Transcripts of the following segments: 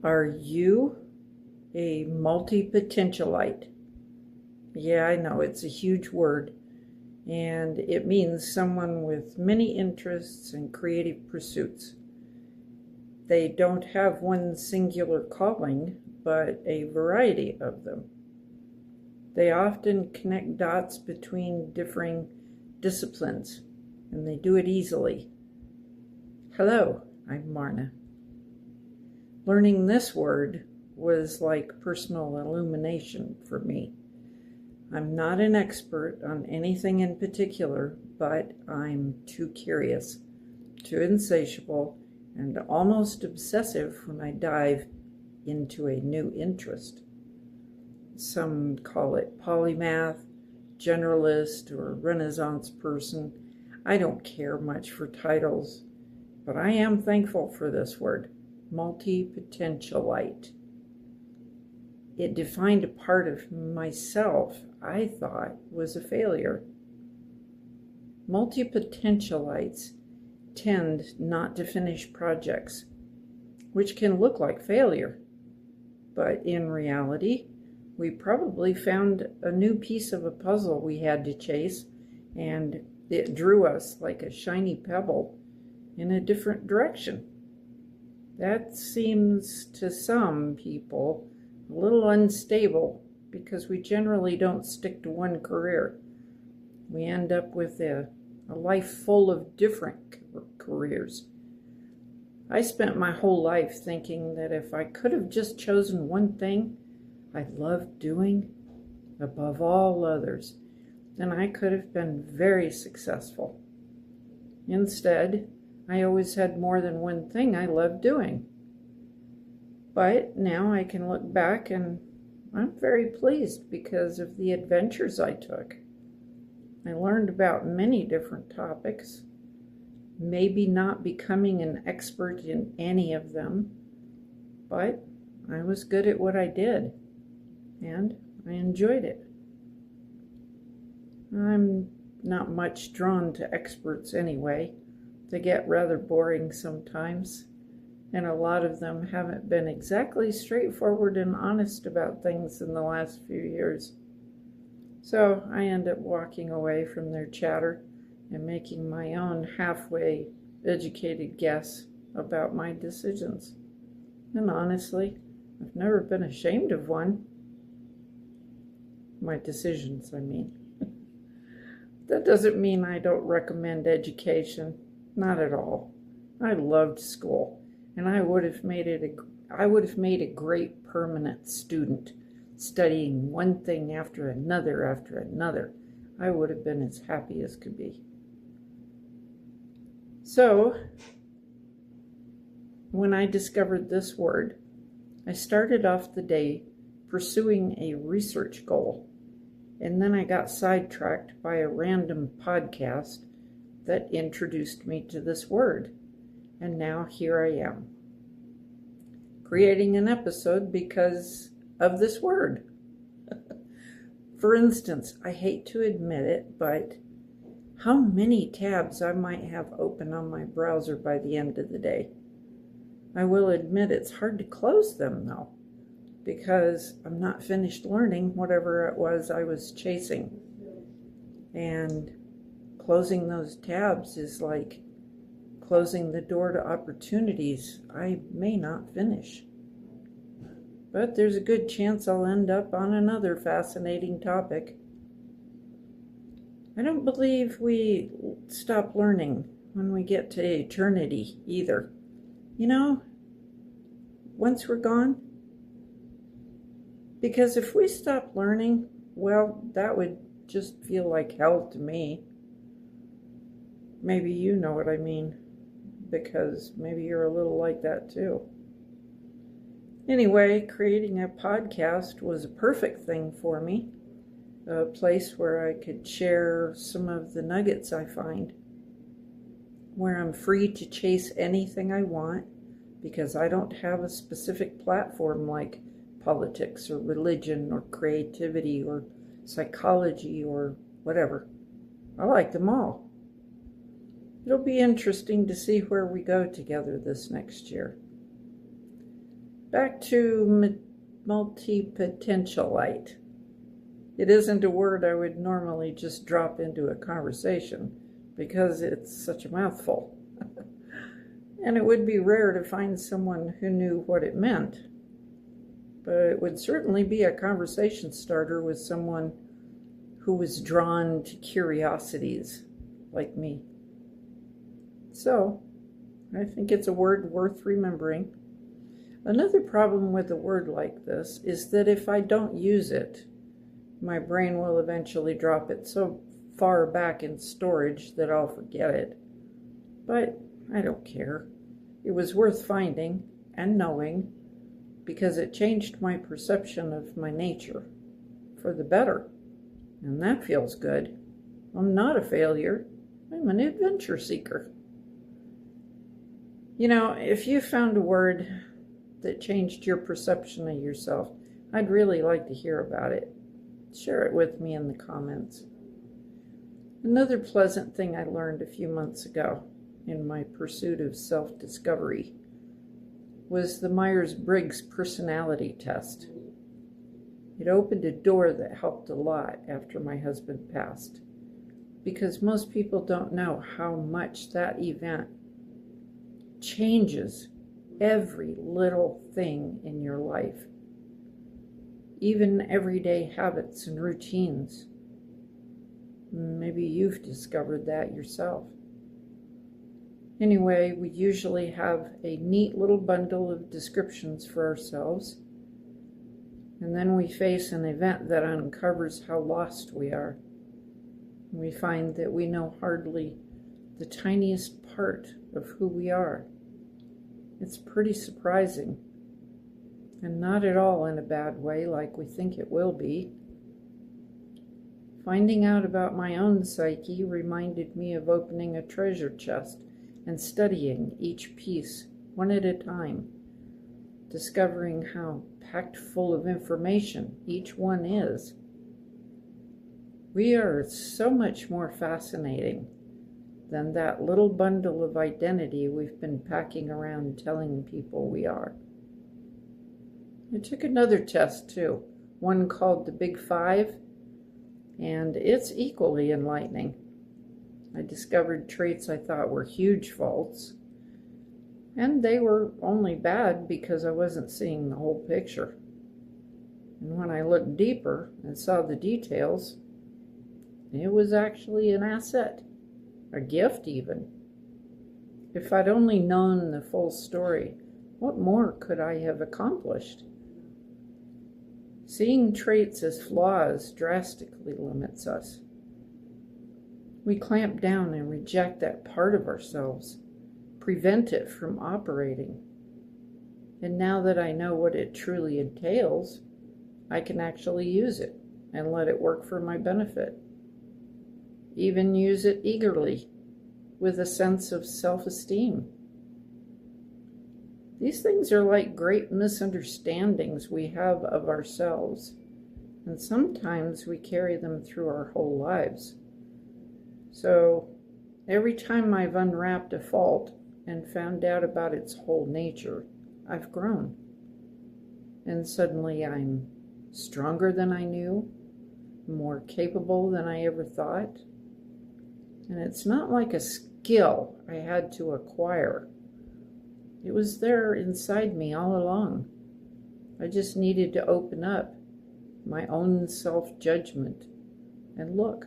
Are you a multi-potentialite? Yeah, I know it's a huge word, and it means someone with many interests and creative pursuits. They don't have one singular calling, but a variety of them. They often connect dots between differing disciplines, and they do it easily. Hello, I'm Marna. Learning this word was like personal illumination for me. I'm not an expert on anything in particular, but I'm too curious, too insatiable, and almost obsessive when I dive into a new interest. Some call it polymath, generalist, or Renaissance person. I don't care much for titles, but I am thankful for this word, multi-potentialite. It defined a part of myself I thought was a failure. Multi-potentialites tend not to finish projects, which can look like failure. But in reality, we probably found a new piece of a puzzle we had to chase, and it drew us like a shiny pebble in a different direction. That seems to some people a little unstable because we generally don't stick to one career. We end up with a life full of different careers. I spent my whole life thinking that if I could have just chosen one thing I loved doing above all others, then I could have been very successful. Instead, I always had more than one thing I loved doing. But now I can look back and I'm very pleased because of the adventures I took. I learned about many different topics, maybe not becoming an expert in any of them, but I was good at what I did, and I enjoyed it. I'm not much drawn to experts anyway. They get rather boring sometimes, and a lot of them haven't been exactly straightforward and honest about things in the last few years. So I end up walking away from their chatter and making my own halfway educated guess about my decisions. And honestly, I've never been ashamed of one. My decisions, I mean. That doesn't mean I don't recommend education. Not at all. I loved school, and I would have made a great permanent student, studying one thing after another after another. I would have been as happy as could be. So, when I discovered this word, I started off the day pursuing a research goal, and then I got sidetracked by a random podcast that introduced me to this word, and now here I am, creating an episode because of this word. For instance, I hate to admit it, but how many tabs I might have open on my browser by the end of the day. I will admit it's hard to close them though, because I'm not finished learning whatever it was I was chasing. And closing those tabs is like closing the door to opportunities I may not finish. But there's a good chance I'll end up on another fascinating topic. I don't believe we stop learning when we get to eternity either. You know, once we're gone. Because if we stop learning, well, that would just feel like hell to me. Maybe you know what I mean, because maybe you're a little like that too. Anyway, creating a podcast was a perfect thing for me, a place where I could share some of the nuggets I find, where I'm free to chase anything I want because I don't have a specific platform like politics or religion or creativity or psychology or whatever. I like them all. It'll be interesting to see where we go together this next year. Back to multipotentialite. It isn't a word I would normally just drop into a conversation because it's such a mouthful. And it would be rare to find someone who knew what it meant. But it would certainly be a conversation starter with someone who was drawn to curiosities like me. So, I think it's a word worth remembering. Another problem with a word like this is that if I don't use it, my brain will eventually drop it so far back in storage that I'll forget it. But I don't care. It was worth finding and knowing because it changed my perception of my nature for the better. And that feels good. I'm not a failure. I'm an adventure seeker. You know, if you found a word that changed your perception of yourself, I'd really like to hear about it. Share it with me in the comments. Another pleasant thing I learned a few months ago in my pursuit of self-discovery was the Myers-Briggs personality test. It opened a door that helped a lot after my husband passed, because most people don't know how much that event changes every little thing in your life, even everyday habits and routines. Maybe you've discovered that yourself. Anyway, we usually have a neat little bundle of descriptions for ourselves, and then we face an event that uncovers how lost we are. We find that we know hardly the tiniest part of who we are. It's pretty surprising, and not at all in a bad way like we think it will be. Finding out about my own psyche reminded me of opening a treasure chest and studying each piece one at a time, discovering how packed full of information each one is. We are so much more fascinating than that little bundle of identity we've been packing around telling people we are. I took another test too, one called the Big Five, and it's equally enlightening. I discovered traits I thought were huge faults, and they were only bad because I wasn't seeing the whole picture. And when I looked deeper and saw the details, it was actually an asset, a gift even. If I'd only known the full story, what more could I have accomplished? Seeing traits as flaws drastically limits us. We clamp down and reject that part of ourselves, prevent it from operating. And now that I know what it truly entails, I can actually use it and let it work for my benefit. Even use it eagerly, with a sense of self-esteem. These things are like great misunderstandings we have of ourselves, and sometimes we carry them through our whole lives. So every time I've unwrapped a fault and found out about its whole nature, I've grown. And suddenly I'm stronger than I knew, more capable than I ever thought. And it's not like a skill I had to acquire. It was there inside me all along. I just needed to open up my own self-judgment and look.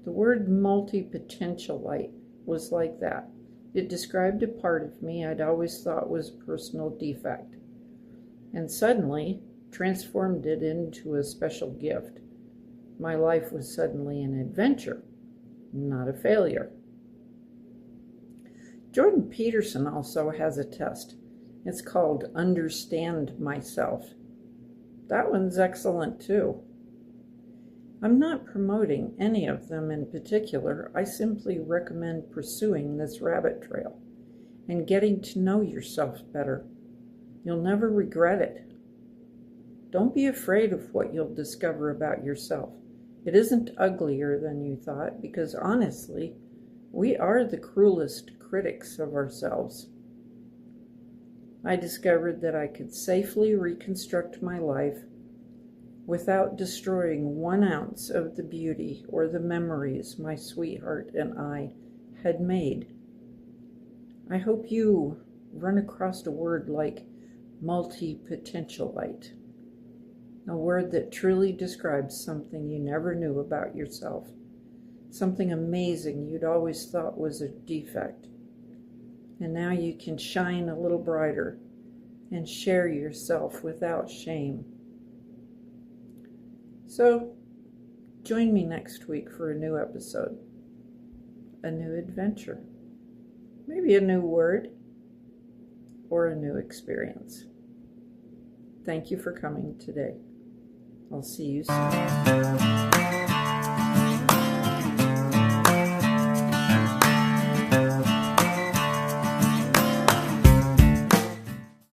The word multipotentialite was like that. It described a part of me I'd always thought was a personal defect, and suddenly transformed it into a special gift. My life was suddenly an adventure, not a failure. Jordan Peterson also has a test. It's called Understand Myself. That one's excellent too. I'm not promoting any of them in particular. I simply recommend pursuing this rabbit trail and getting to know yourself better. You'll never regret it. Don't be afraid of what you'll discover about yourself. It isn't uglier than you thought, because honestly, we are the cruelest critics of ourselves. I discovered that I could safely reconstruct my life without destroying 1 ounce of the beauty or the memories my sweetheart and I had made. I hope you run across a word like multipotentialite, a word that truly describes something you never knew about yourself, something amazing you'd always thought was a defect. And now you can shine a little brighter and share yourself without shame. So, join me next week for a new episode, a new adventure, maybe a new word, or a new experience. Thank you for coming today. I'll see you soon.